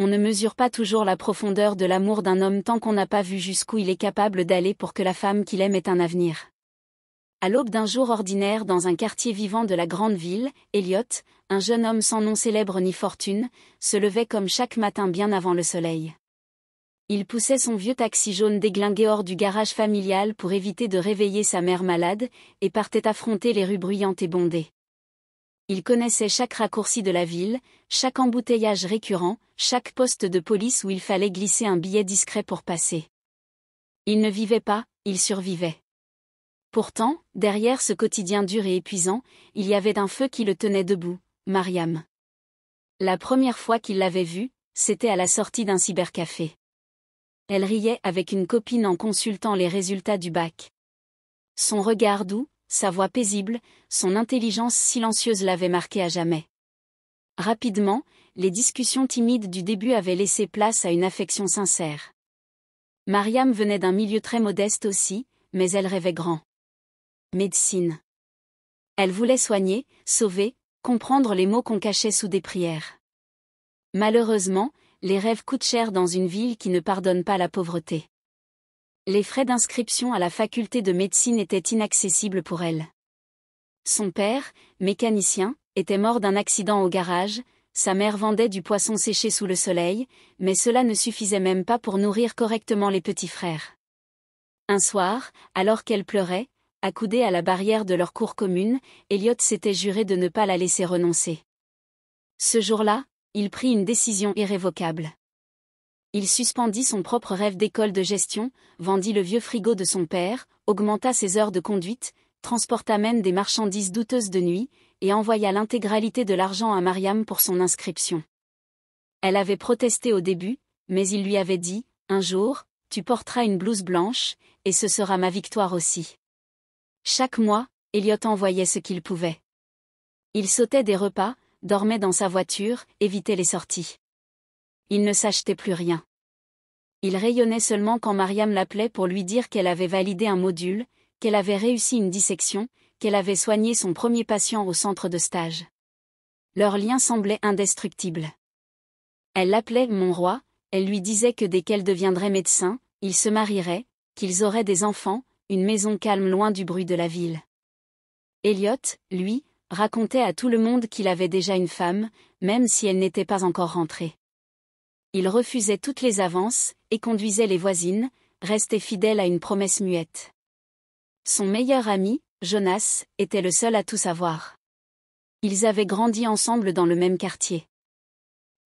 On ne mesure pas toujours la profondeur de l'amour d'un homme tant qu'on n'a pas vu jusqu'où il est capable d'aller pour que la femme qu'il aime ait un avenir. À l'aube d'un jour ordinaire dans un quartier vivant de la grande ville, Elliot, un jeune homme sans nom célèbre ni fortune, se levait comme chaque matin bien avant le soleil. Il poussait son vieux taxi jaune déglingué hors du garage familial pour éviter de réveiller sa mère malade, et partait affronter les rues bruyantes et bondées. Il connaissait chaque raccourci de la ville, chaque embouteillage récurrent, chaque poste de police où il fallait glisser un billet discret pour passer. Il ne vivait pas, il survivait. Pourtant, derrière ce quotidien dur et épuisant, il y avait un feu qui le tenait debout, Mariam. La première fois qu'il l'avait vue, c'était à la sortie d'un cybercafé. Elle riait avec une copine en consultant les résultats du bac. Son regard doux, sa voix paisible, son intelligence silencieuse l'avaient marqué à jamais. Rapidement, les discussions timides du début avaient laissé place à une affection sincère. Mariam venait d'un milieu très modeste aussi, mais elle rêvait grand. Médecine. Elle voulait soigner, sauver, comprendre les mots qu'on cachait sous des prières. Malheureusement, les rêves coûtent cher dans une ville qui ne pardonne pas la pauvreté. Les frais d'inscription à la faculté de médecine étaient inaccessibles pour elle. Son père, mécanicien, était mort d'un accident au garage, sa mère vendait du poisson séché sous le soleil, mais cela ne suffisait même pas pour nourrir correctement les petits frères. Un soir, alors qu'elle pleurait, accoudée à la barrière de leur cour commune, Elliot s'était juré de ne pas la laisser renoncer. Ce jour-là, il prit une décision irrévocable. Il suspendit son propre rêve d'école de gestion, vendit le vieux frigo de son père, augmenta ses heures de conduite, transporta même des marchandises douteuses de nuit, et envoya l'intégralité de l'argent à Mariam pour son inscription. Elle avait protesté au début, mais il lui avait dit, « Un jour, tu porteras une blouse blanche, et ce sera ma victoire aussi. » Chaque mois, Elliot envoyait ce qu'il pouvait. Il sautait des repas, dormait dans sa voiture, évitait les sorties. Il ne s'achetait plus rien. Il rayonnait seulement quand Mariam l'appelait pour lui dire qu'elle avait validé un module, qu'elle avait réussi une dissection, qu'elle avait soigné son premier patient au centre de stage. Leur lien semblait indestructible. Elle l'appelait « mon roi », elle lui disait que dès qu'elle deviendrait médecin, ils se marieraient, qu'ils auraient des enfants, une maison calme loin du bruit de la ville. Elliot, lui, racontait à tout le monde qu'il avait déjà une femme, même si elle n'était pas encore rentrée. Il refusait toutes les avances, et conduisait les voisines, restait fidèle à une promesse muette. Son meilleur ami, Jonas, était le seul à tout savoir. Ils avaient grandi ensemble dans le même quartier.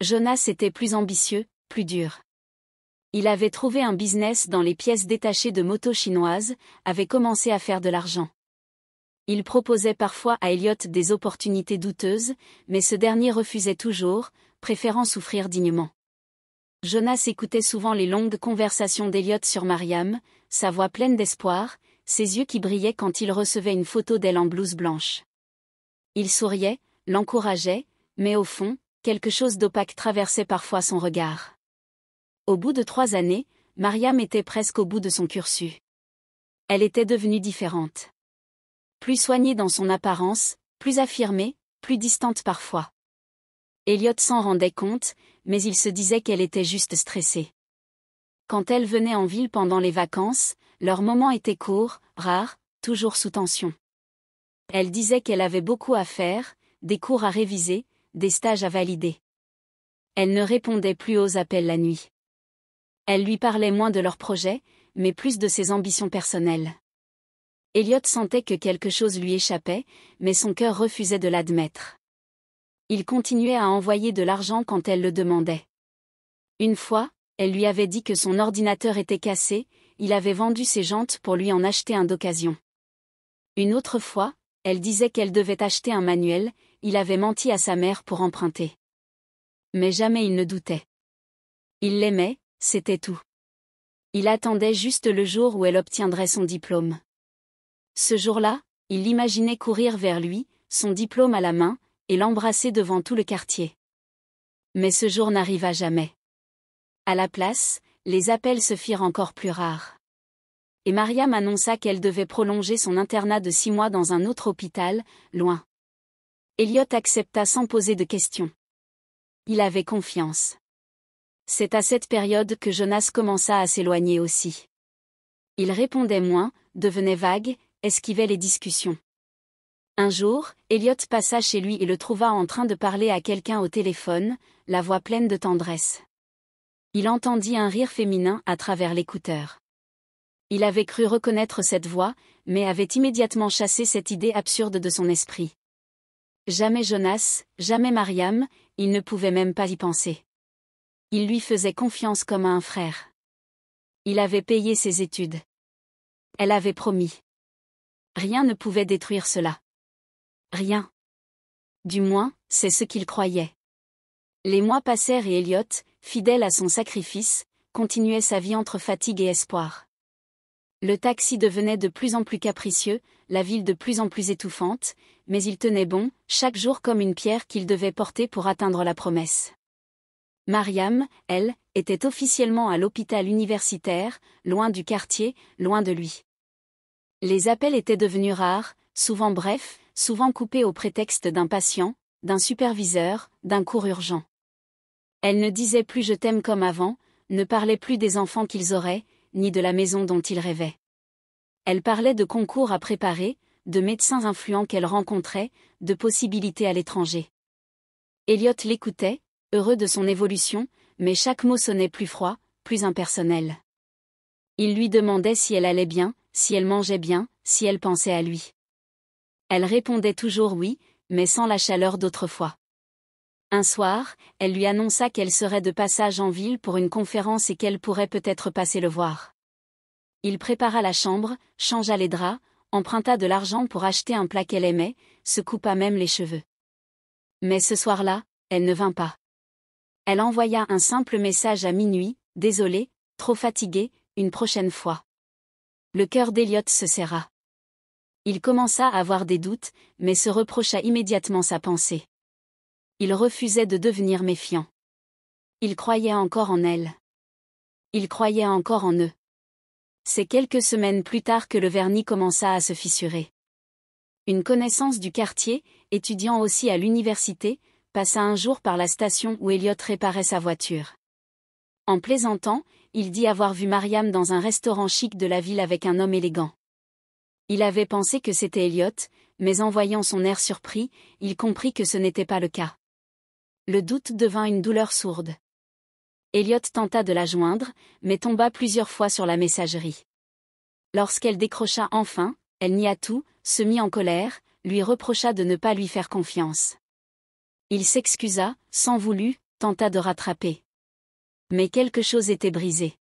Jonas était plus ambitieux, plus dur. Il avait trouvé un business dans les pièces détachées de motos chinoises, avait commencé à faire de l'argent. Il proposait parfois à Elliot des opportunités douteuses, mais ce dernier refusait toujours, préférant souffrir dignement. Jonas écoutait souvent les longues conversations d'Elliot sur Mariam, sa voix pleine d'espoir, ses yeux qui brillaient quand il recevait une photo d'elle en blouse blanche. Il souriait, l'encourageait, mais au fond, quelque chose d'opaque traversait parfois son regard. Au bout de 3 années, Mariam était presque au bout de son cursus. Elle était devenue différente. Plus soignée dans son apparence, plus affirmée, plus distante parfois. Elliot s'en rendait compte, mais il se disait qu'elle était juste stressée. Quand elle venait en ville pendant les vacances, leurs moments étaient courts, rares, toujours sous tension. Elle disait qu'elle avait beaucoup à faire, des cours à réviser, des stages à valider. Elle ne répondait plus aux appels la nuit. Elle lui parlait moins de leurs projets, mais plus de ses ambitions personnelles. Elliot sentait que quelque chose lui échappait, mais son cœur refusait de l'admettre. Il continuait à envoyer de l'argent quand elle le demandait. Une fois, elle lui avait dit que son ordinateur était cassé, il avait vendu ses jantes pour lui en acheter un d'occasion. Une autre fois, elle disait qu'elle devait acheter un manuel, il avait menti à sa mère pour emprunter. Mais jamais il ne doutait. Il l'aimait, c'était tout. Il attendait juste le jour où elle obtiendrait son diplôme. Ce jour-là, il l'imaginait courir vers lui, son diplôme à la main, et l'embrasser devant tout le quartier. Mais ce jour n'arriva jamais. À la place, les appels se firent encore plus rares. Et Mariam annonça qu'elle devait prolonger son internat de 6 mois dans un autre hôpital, loin. Elliot accepta sans poser de questions. Il avait confiance. C'est à cette période que Jonas commença à s'éloigner aussi. Il répondait moins, devenait vague, esquivait les discussions. Un jour, Elliot passa chez lui et le trouva en train de parler à quelqu'un au téléphone, la voix pleine de tendresse. Il entendit un rire féminin à travers l'écouteur. Il avait cru reconnaître cette voix, mais avait immédiatement chassé cette idée absurde de son esprit. Jamais Jonas, jamais Mariam, il ne pouvait même pas y penser. Il lui faisait confiance comme à un frère. Il avait payé ses études. Elle avait promis. Rien ne pouvait détruire cela. Rien. Du moins, c'est ce qu'il croyait. Les mois passèrent et Elliot, fidèle à son sacrifice, continuait sa vie entre fatigue et espoir. Le taxi devenait de plus en plus capricieux, la ville de plus en plus étouffante, mais il tenait bon, chaque jour comme une pierre qu'il devait porter pour atteindre la promesse. Mariam, elle, était officiellement à l'hôpital universitaire, loin du quartier, loin de lui. Les appels étaient devenus rares, souvent brefs, souvent coupés au prétexte d'un patient, d'un superviseur, d'un cours urgent. Elle ne disait plus je t'aime comme avant, ne parlait plus des enfants qu'ils auraient, ni de la maison dont ils rêvaient. Elle parlait de concours à préparer, de médecins influents qu'elle rencontrait, de possibilités à l'étranger. Elliot l'écoutait, heureux de son évolution, mais chaque mot sonnait plus froid, plus impersonnel. Il lui demandait si elle allait bien, si elle mangeait bien, si elle pensait à lui. Elle répondait toujours oui, mais sans la chaleur d'autrefois. Un soir, elle lui annonça qu'elle serait de passage en ville pour une conférence et qu'elle pourrait peut-être passer le voir. Il prépara la chambre, changea les draps, emprunta de l'argent pour acheter un plat qu'elle aimait, se coupa même les cheveux. Mais ce soir-là, elle ne vint pas. Elle envoya un simple message à minuit, désolée, trop fatiguée, une prochaine fois. Le cœur d'Elliot se serra. Il commença à avoir des doutes, mais se reprocha immédiatement sa pensée. Il refusait de devenir méfiant. Il croyait encore en elle. Il croyait encore en eux. C'est quelques semaines plus tard que le vernis commença à se fissurer. Une connaissance du quartier, étudiant aussi à l'université, passa un jour par la station où Elliot réparait sa voiture. En plaisantant, il dit avoir vu Mariam dans un restaurant chic de la ville avec un homme élégant. Il avait pensé que c'était Elliot, mais en voyant son air surpris, il comprit que ce n'était pas le cas. Le doute devint une douleur sourde. Elliot tenta de la joindre, mais tomba plusieurs fois sur la messagerie. Lorsqu'elle décrocha enfin, elle nia tout, se mit en colère, lui reprocha de ne pas lui faire confiance. Il s'excusa, s'en voulut, tenta de rattraper. Mais quelque chose était brisé.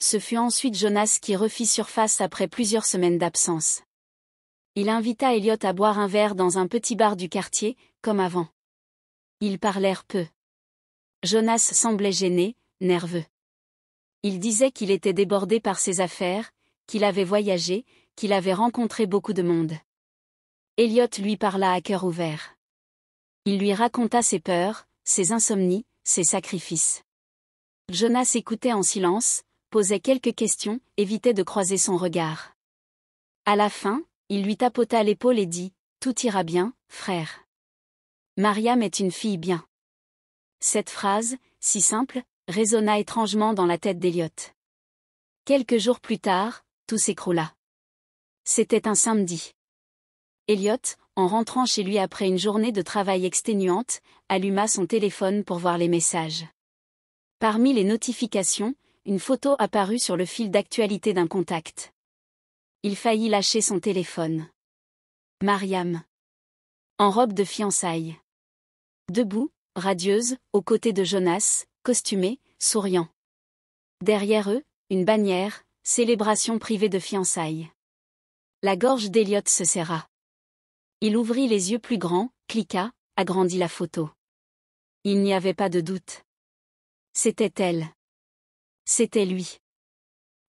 Ce fut ensuite Jonas qui refit surface après plusieurs semaines d'absence. Il invita Elliot à boire un verre dans un petit bar du quartier, comme avant. Ils parlèrent peu. Jonas semblait gêné, nerveux. Il disait qu'il était débordé par ses affaires, qu'il avait voyagé, qu'il avait rencontré beaucoup de monde. Elliot lui parla à cœur ouvert. Il lui raconta ses peurs, ses insomnies, ses sacrifices. Jonas écoutait en silence, posait quelques questions, évitait de croiser son regard. À la fin, il lui tapota l'épaule et dit « Tout ira bien, frère. Mariam est une fille bien. » Cette phrase, si simple, résonna étrangement dans la tête d'Elliot. Quelques jours plus tard, tout s'écroula. C'était un samedi. Elliot, en rentrant chez lui après une journée de travail exténuante, alluma son téléphone pour voir les messages. Parmi les notifications, une photo apparut sur le fil d'actualité d'un contact. Il faillit lâcher son téléphone. Mariam. En robe de fiançailles. Debout, radieuse, aux côtés de Jonas, costumé, souriant. Derrière eux, une bannière, célébration privée de fiançailles. La gorge d'Elliot se serra. Il ouvrit les yeux plus grands, cliqua, agrandit la photo. Il n'y avait pas de doute. C'était elle. C'était lui.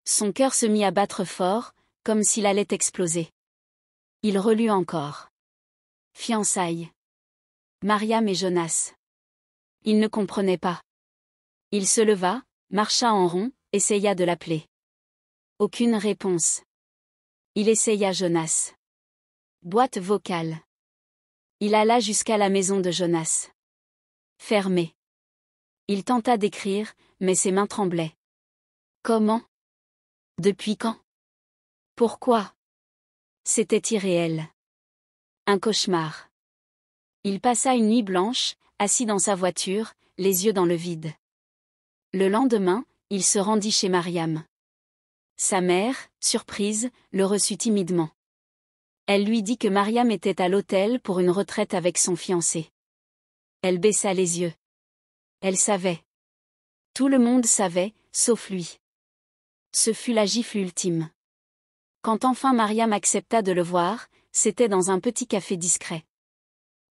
Son cœur se mit à battre fort, comme s'il allait exploser. Il relut encore. Fiançailles. Mariam et Jonas. Il ne comprenait pas. Il se leva, marcha en rond, essaya de l'appeler. Aucune réponse. Il essaya Jonas. Boîte vocale. Il alla jusqu'à la maison de Jonas. Fermée. Il tenta d'écrire, mais ses mains tremblaient. Comment? Depuis quand? Pourquoi? C'était irréel. Un cauchemar. Il passa une nuit blanche, assis dans sa voiture, les yeux dans le vide. Le lendemain, il se rendit chez Mariam. Sa mère, surprise, le reçut timidement. Elle lui dit que Mariam était à l'hôtel pour une retraite avec son fiancé. Elle baissa les yeux. Elle savait. Tout le monde savait, sauf lui. Ce fut la gifle ultime. Quand enfin Mariam accepta de le voir, c'était dans un petit café discret.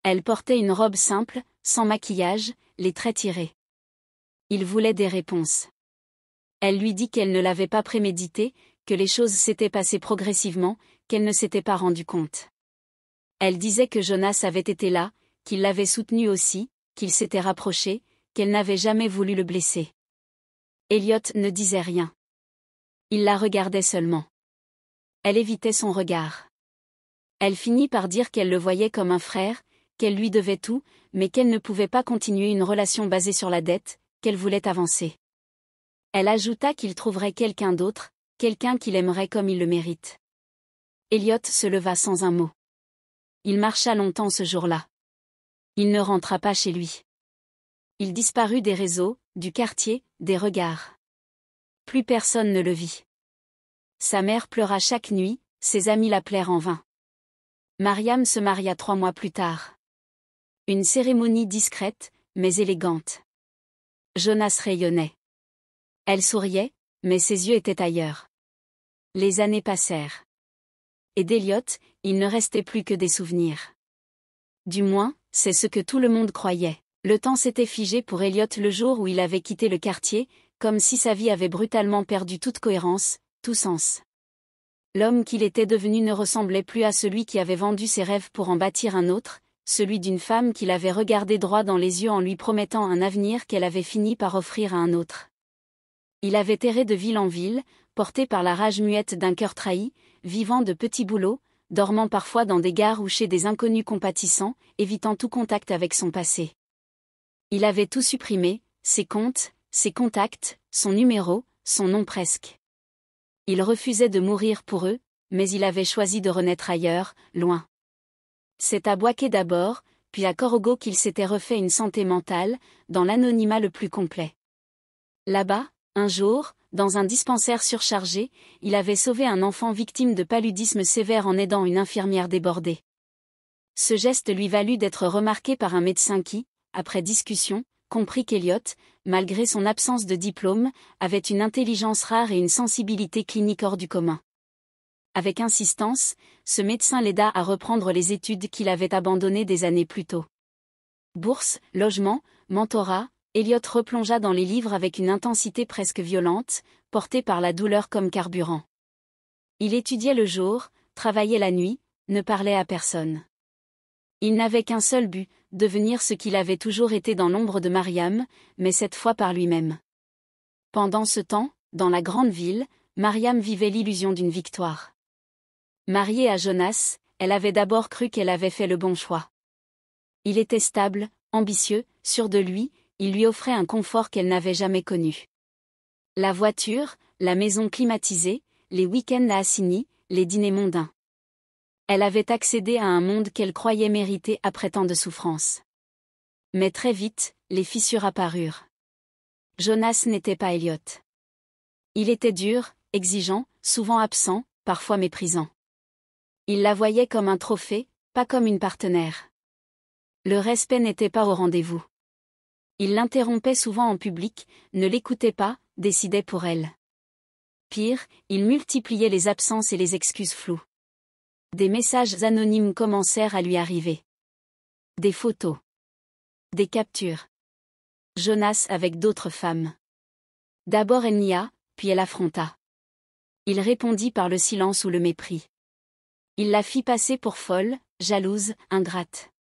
Elle portait une robe simple, sans maquillage, les traits tirés. Il voulait des réponses. Elle lui dit qu'elle ne l'avait pas prémédité, que les choses s'étaient passées progressivement, qu'elle ne s'était pas rendue compte. Elle disait que Jonas avait été là, qu'il l'avait soutenu aussi, qu'il s'était rapproché, qu'elle n'avait jamais voulu le blesser. Elliot ne disait rien. Il la regardait seulement. Elle évitait son regard. Elle finit par dire qu'elle le voyait comme un frère, qu'elle lui devait tout, mais qu'elle ne pouvait pas continuer une relation basée sur la dette, qu'elle voulait avancer. Elle ajouta qu'il trouverait quelqu'un d'autre, quelqu'un qu'il aimerait comme il le mérite. Elliot se leva sans un mot. Il marcha longtemps ce jour-là. Il ne rentra pas chez lui. Il disparut des réseaux, du quartier, des regards. Plus personne ne le vit. Sa mère pleura chaque nuit, ses amis l'appelèrent en vain. Mariam se maria 3 mois plus tard. Une cérémonie discrète, mais élégante. Jonas rayonnait. Elle souriait, mais ses yeux étaient ailleurs. Les années passèrent. Et d'Elliot, il ne restait plus que des souvenirs. Du moins, c'est ce que tout le monde croyait. Le temps s'était figé pour Elliot le jour où il avait quitté le quartier, comme si sa vie avait brutalement perdu toute cohérence, tout sens. L'homme qu'il était devenu ne ressemblait plus à celui qui avait vendu ses rêves pour en bâtir un autre, celui d'une femme qu'il avait regardé droit dans les yeux en lui promettant un avenir qu'elle avait fini par offrir à un autre. Il avait erré de ville en ville, porté par la rage muette d'un cœur trahi, vivant de petits boulots, dormant parfois dans des gares ou chez des inconnus compatissants, évitant tout contact avec son passé. Il avait tout supprimé, ses comptes, ses contacts, son numéro, son nom presque. Il refusait de mourir pour eux, mais il avait choisi de renaître ailleurs, loin. C'est à Bouaké d'abord, puis à Corogo qu'il s'était refait une santé mentale, dans l'anonymat le plus complet. Là-bas, un jour, dans un dispensaire surchargé, il avait sauvé un enfant victime de paludisme sévère en aidant une infirmière débordée. Ce geste lui valut d'être remarqué par un médecin qui, après discussion, comprit qu'Elliot, malgré son absence de diplôme, avait une intelligence rare et une sensibilité clinique hors du commun. Avec insistance, ce médecin l'aida à reprendre les études qu'il avait abandonnées des années plus tôt. Bourse, logement, mentorat, Elliot replongea dans les livres avec une intensité presque violente, portée par la douleur comme carburant. Il étudiait le jour, travaillait la nuit, ne parlait à personne. Il n'avait qu'un seul but, devenir ce qu'il avait toujours été dans l'ombre de Mariam, mais cette fois par lui-même. Pendant ce temps, dans la grande ville, Mariam vivait l'illusion d'une victoire. Mariée à Jonas, elle avait d'abord cru qu'elle avait fait le bon choix. Il était stable, ambitieux, sûr de lui, il lui offrait un confort qu'elle n'avait jamais connu. La voiture, la maison climatisée, les week-ends à Assigny, les dîners mondains. Elle avait accédé à un monde qu'elle croyait mériter après tant de souffrances. Mais très vite, les fissures apparurent. Jonas n'était pas Elliot. Il était dur, exigeant, souvent absent, parfois méprisant. Il la voyait comme un trophée, pas comme une partenaire. Le respect n'était pas au rendez-vous. Il l'interrompait souvent en public, ne l'écoutait pas, décidait pour elle. Pire, il multipliait les absences et les excuses floues. Des messages anonymes commencèrent à lui arriver. Des photos. Des captures. Jonas avec d'autres femmes. D'abord elle nia, puis elle affronta. Il répondit par le silence ou le mépris. Il la fit passer pour folle, jalouse, ingrate.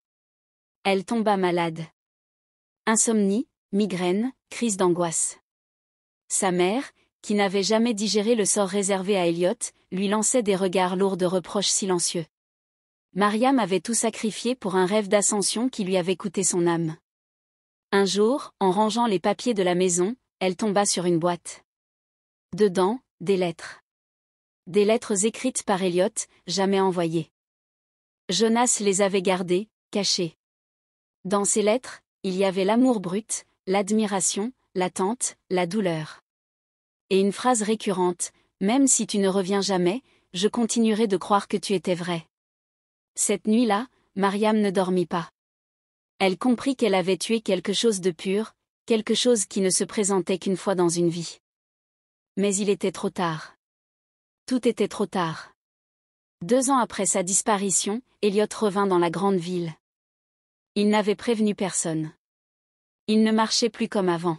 Elle tomba malade. Insomnie, migraine, crise d'angoisse. Sa mère, qui n'avait jamais digéré le sort réservé à Elliot, lui lançait des regards lourds de reproches silencieux. Mariam avait tout sacrifié pour un rêve d'ascension qui lui avait coûté son âme. Un jour, en rangeant les papiers de la maison, elle tomba sur une boîte. Dedans, des lettres. Des lettres écrites par Elliot, jamais envoyées. Jonas les avait gardées, cachées. Dans ces lettres, il y avait l'amour brut, l'admiration, l'attente, la douleur. Et une phrase récurrente, « Même si tu ne reviens jamais, je continuerai de croire que tu étais vrai. » Cette nuit-là, Mariam ne dormit pas. Elle comprit qu'elle avait tué quelque chose de pur, quelque chose qui ne se présentait qu'une fois dans une vie. Mais il était trop tard. Tout était trop tard. 2 ans après sa disparition, Elliot revint dans la grande ville. Il n'avait prévenu personne. Il ne marchait plus comme avant.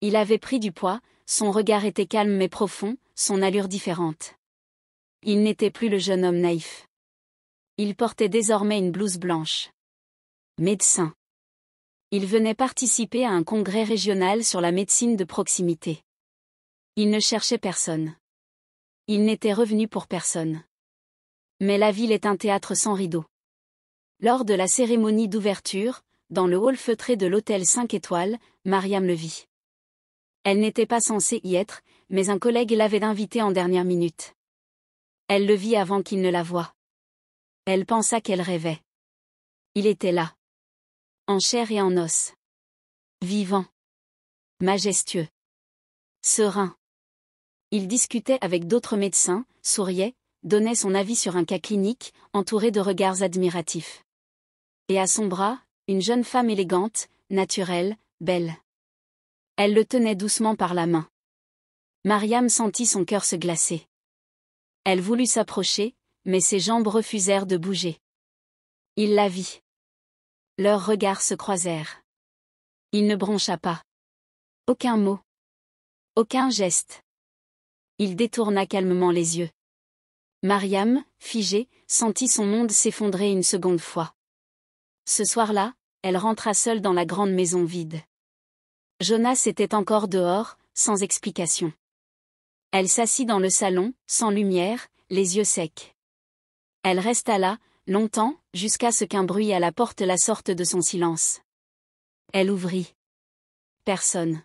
Il avait pris du poids, son regard était calme mais profond, son allure différente. Il n'était plus le jeune homme naïf. Il portait désormais une blouse blanche. Médecin. Il venait participer à un congrès régional sur la médecine de proximité. Il ne cherchait personne. Il n'était revenu pour personne. Mais la ville est un théâtre sans rideaux. Lors de la cérémonie d'ouverture, dans le hall feutré de l'hôtel 5 étoiles, Mariam le vit. Elle n'était pas censée y être, mais un collègue l'avait invitée en dernière minute. Elle le vit avant qu'il ne la voie. Elle pensa qu'elle rêvait. Il était là. En chair et en os. Vivant. Majestueux. Serein. Il discutait avec d'autres médecins, souriait, donnait son avis sur un cas clinique, entouré de regards admiratifs. Et à son bras, une jeune femme élégante, naturelle, belle. Elle le tenait doucement par la main. Mariam sentit son cœur se glacer. Elle voulut s'approcher, mais ses jambes refusèrent de bouger. Il la vit. Leurs regards se croisèrent. Il ne broncha pas. Aucun mot. Aucun geste. Il détourna calmement les yeux. Mariam, figée, sentit son monde s'effondrer une seconde fois. Ce soir-là, elle rentra seule dans la grande maison vide. Jonas était encore dehors, sans explication. Elle s'assit dans le salon, sans lumière, les yeux secs. Elle resta là, longtemps, jusqu'à ce qu'un bruit à la porte la sorte de son silence. Elle ouvrit. Personne.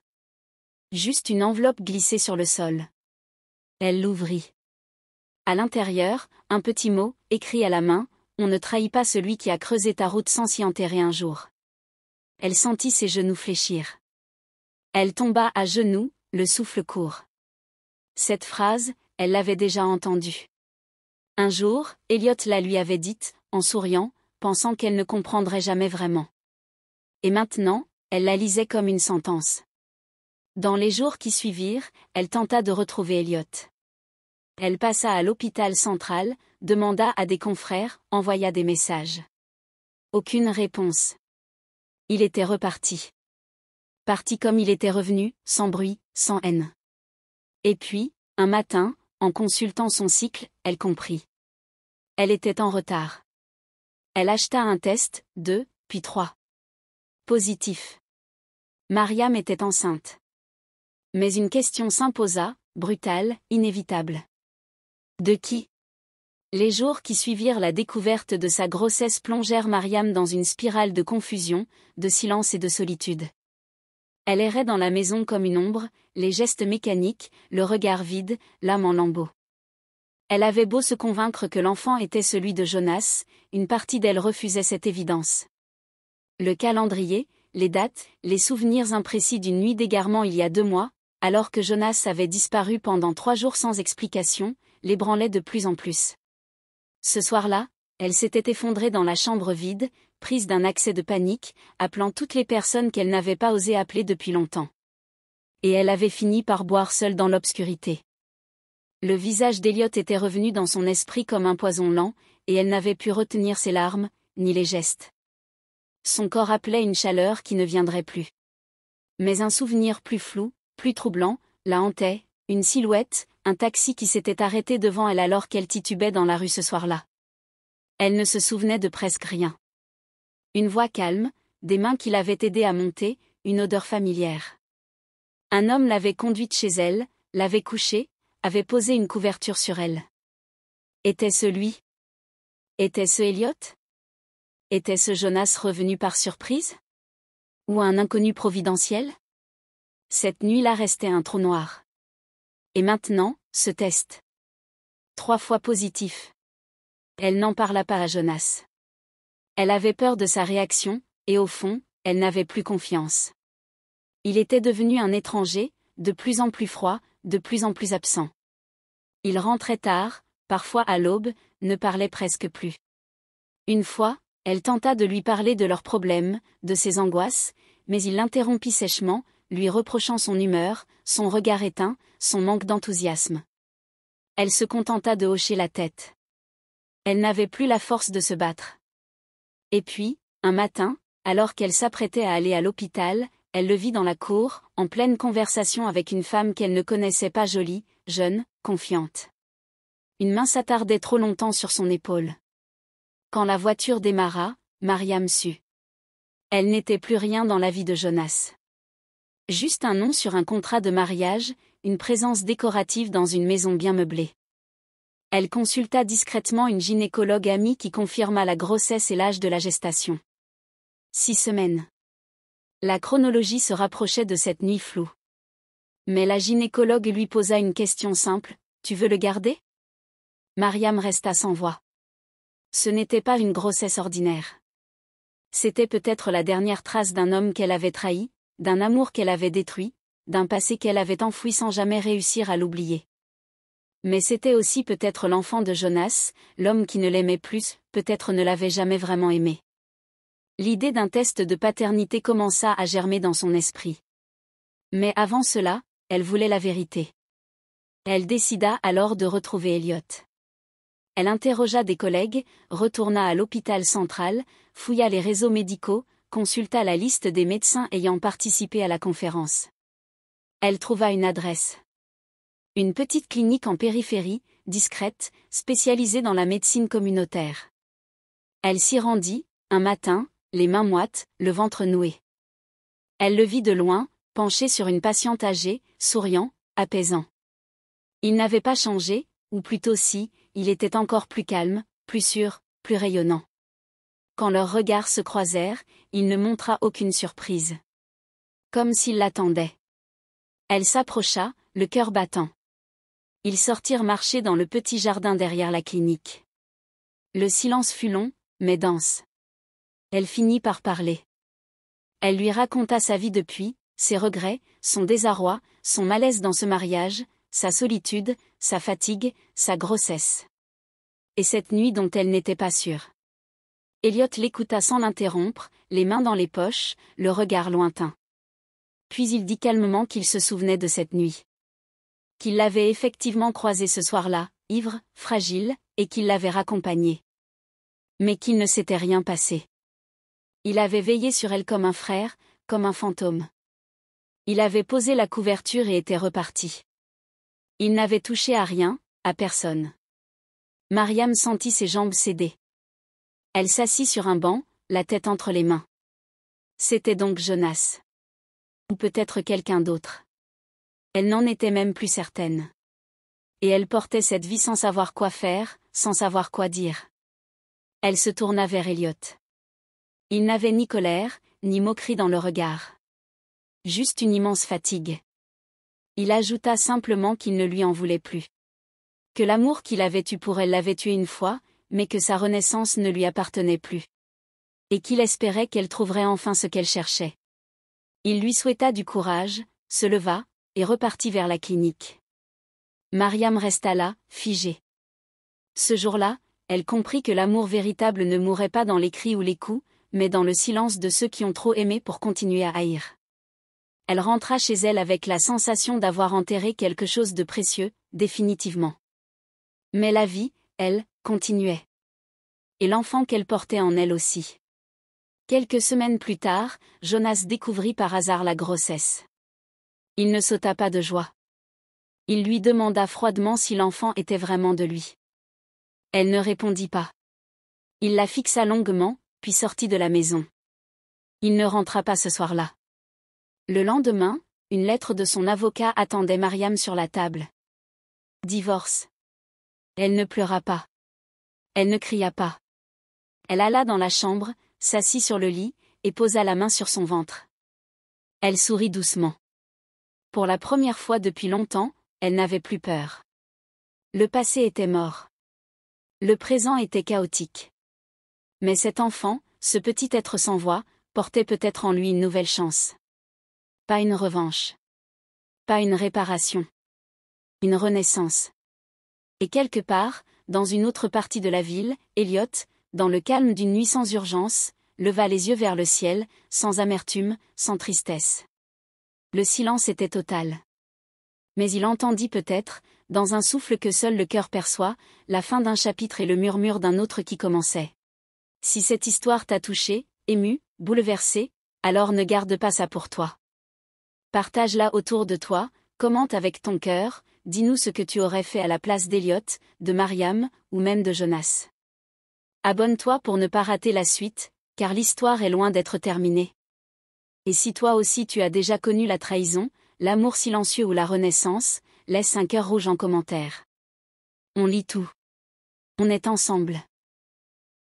Juste une enveloppe glissée sur le sol. Elle l'ouvrit. À l'intérieur, un petit mot, écrit à la main, « On ne trahit pas celui qui a creusé ta route sans s'y enterrer un jour. » Elle sentit ses genoux fléchir. Elle tomba à genoux, le souffle court. Cette phrase, elle l'avait déjà entendue. Un jour, Elliot la lui avait dite, en souriant, pensant qu'elle ne comprendrait jamais vraiment. Et maintenant, elle la lisait comme une sentence. Dans les jours qui suivirent, elle tenta de retrouver Elliot. Elle passa à l'hôpital central, demanda à des confrères, envoya des messages. Aucune réponse. Il était reparti. Parti comme il était revenu, sans bruit, sans haine. Et puis, un matin, en consultant son cycle, elle comprit. Elle était en retard. Elle acheta un test, 2, puis 3. Positif. Mariam était enceinte. Mais une question s'imposa, brutale, inévitable. De qui? Les jours qui suivirent la découverte de sa grossesse plongèrent Mariam dans une spirale de confusion, de silence et de solitude. Elle errait dans la maison comme une ombre, les gestes mécaniques, le regard vide, l'âme en lambeaux. Elle avait beau se convaincre que l'enfant était celui de Jonas, une partie d'elle refusait cette évidence. Le calendrier, les dates, les souvenirs imprécis d'une nuit d'égarement il y a 2 mois, alors que Jonas avait disparu pendant 3 jours sans explication, l'ébranlaient de plus en plus. Ce soir-là, elle s'était effondrée dans la chambre vide, prise d'un accès de panique, appelant toutes les personnes qu'elle n'avait pas osé appeler depuis longtemps. Et elle avait fini par boire seule dans l'obscurité. Le visage d'Elliot était revenu dans son esprit comme un poison lent, et elle n'avait pu retenir ses larmes, ni les gestes. Son corps appelait une chaleur qui ne viendrait plus. Mais un souvenir plus flou, plus troublant, la hantait, une silhouette, un taxi qui s'était arrêté devant elle alors qu'elle titubait dans la rue ce soir-là. Elle ne se souvenait de presque rien. Une voix calme, des mains qui l'avaient aidée à monter, une odeur familière. Un homme l'avait conduite chez elle, l'avait couchée, avait posé une couverture sur elle. Était-ce lui? Était-ce Elliot? Était-ce Jonas revenu par surprise? Ou un inconnu providentiel? Cette nuit-là restait un trou noir. Et maintenant, ce test. 3 fois positif. Elle n'en parla pas à Jonas. Elle avait peur de sa réaction, et au fond, elle n'avait plus confiance. Il était devenu un étranger, de plus en plus froid, de plus en plus absent. Il rentrait tard, parfois à l'aube, ne parlait presque plus. Une fois, elle tenta de lui parler de leurs problèmes, de ses angoisses, mais il l'interrompit sèchement, lui reprochant son humeur, son regard éteint, son manque d'enthousiasme. Elle se contenta de hocher la tête. Elle n'avait plus la force de se battre. Et puis, un matin, alors qu'elle s'apprêtait à aller à l'hôpital, elle le vit dans la cour, en pleine conversation avec une femme qu'elle ne connaissait pas, jolie, jeune, confiante. Une main s'attardait trop longtemps sur son épaule. Quand la voiture démarra, Mariam sut. Elle n'était plus rien dans la vie de Jonas. Juste un nom sur un contrat de mariage, une présence décorative dans une maison bien meublée. Elle consulta discrètement une gynécologue amie qui confirma la grossesse et l'âge de la gestation. 6 semaines. La chronologie se rapprochait de cette nuit floue. Mais la gynécologue lui posa une question simple, « Tu veux le garder ?» Mariam resta sans voix. Ce n'était pas une grossesse ordinaire. C'était peut-être la dernière trace d'un homme qu'elle avait trahi, d'un amour qu'elle avait détruit, d'un passé qu'elle avait enfoui sans jamais réussir à l'oublier. Mais c'était aussi peut-être l'enfant de Jonas, l'homme qui ne l'aimait plus, peut-être ne l'avait jamais vraiment aimé. L'idée d'un test de paternité commença à germer dans son esprit. Mais avant cela, elle voulait la vérité. Elle décida alors de retrouver Elliot. Elle interrogea des collègues, retourna à l'hôpital central, fouilla les réseaux médicaux, consulta la liste des médecins ayant participé à la conférence. Elle trouva une adresse. Une petite clinique en périphérie, discrète, spécialisée dans la médecine communautaire. Elle s'y rendit, un matin, les mains moites, le ventre noué. Elle le vit de loin, penché sur une patiente âgée, souriant, apaisant. Il n'avait pas changé, ou plutôt si, il était encore plus calme, plus sûr, plus rayonnant. Quand leurs regards se croisèrent, il ne montra aucune surprise. Comme s'il l'attendait. Elle s'approcha, le cœur battant. Ils sortirent marcher dans le petit jardin derrière la clinique. Le silence fut long, mais dense. Elle finit par parler. Elle lui raconta sa vie depuis, ses regrets, son désarroi, son malaise dans ce mariage, sa solitude, sa fatigue, sa grossesse. Et cette nuit dont elle n'était pas sûre. Elliot l'écouta sans l'interrompre, les mains dans les poches, le regard lointain. Puis il dit calmement qu'il se souvenait de cette nuit. Qu'il l'avait effectivement croisée ce soir-là, ivre, fragile, et qu'il l'avait raccompagnée. Mais qu'il ne s'était rien passé. Il avait veillé sur elle comme un frère, comme un fantôme. Il avait posé la couverture et était reparti. Il n'avait touché à rien, à personne. Mariam sentit ses jambes céder. Elle s'assit sur un banc, la tête entre les mains. C'était donc Jonas. Ou peut-être quelqu'un d'autre. Elle n'en était même plus certaine. Et elle portait cette vie sans savoir quoi faire, sans savoir quoi dire. Elle se tourna vers Elliot. Il n'avait ni colère, ni moquerie dans le regard. Juste une immense fatigue. Il ajouta simplement qu'il ne lui en voulait plus. Que l'amour qu'il avait eu pour elle l'avait tué une fois, mais que sa renaissance ne lui appartenait plus. Et qu'il espérait qu'elle trouverait enfin ce qu'elle cherchait. Il lui souhaita du courage, se leva, et repartit vers la clinique. Mariam resta là, figée. Ce jour-là, elle comprit que l'amour véritable ne mourait pas dans les cris ou les coups, mais dans le silence de ceux qui ont trop aimé pour continuer à haïr. Elle rentra chez elle avec la sensation d'avoir enterré quelque chose de précieux, définitivement. Mais la vie, elle, continuait. Et l'enfant qu'elle portait en elle aussi. Quelques semaines plus tard, Jonas découvrit par hasard la grossesse. Il ne sauta pas de joie. Il lui demanda froidement si l'enfant était vraiment de lui. Elle ne répondit pas. Il la fixa longuement, puis sortit de la maison. Il ne rentra pas ce soir-là. Le lendemain, une lettre de son avocat attendait Mariam sur la table. Divorce. Elle ne pleura pas. Elle ne cria pas. Elle alla dans la chambre, s'assit sur le lit, et posa la main sur son ventre. Elle sourit doucement. Pour la première fois depuis longtemps, elle n'avait plus peur. Le passé était mort. Le présent était chaotique. Mais cet enfant, ce petit être sans voix, portait peut-être en lui une nouvelle chance. Pas une revanche. Pas une réparation. Une renaissance. Et quelque part, dans une autre partie de la ville, Elliot, dans le calme d'une nuit sans urgence, leva les yeux vers le ciel, sans amertume, sans tristesse. Le silence était total. Mais il entendit peut-être, dans un souffle que seul le cœur perçoit, la fin d'un chapitre et le murmure d'un autre qui commençait. Si cette histoire t'a touché, ému, bouleversé, alors ne garde pas ça pour toi. Partage-la autour de toi, commente avec ton cœur, dis-nous ce que tu aurais fait à la place d'Elliot, de Mariam, ou même de Jonas. Abonne-toi pour ne pas rater la suite, car l'histoire est loin d'être terminée. Et si toi aussi tu as déjà connu la trahison, l'amour silencieux ou la renaissance, laisse un cœur rouge en commentaire. On lit tout. On est ensemble.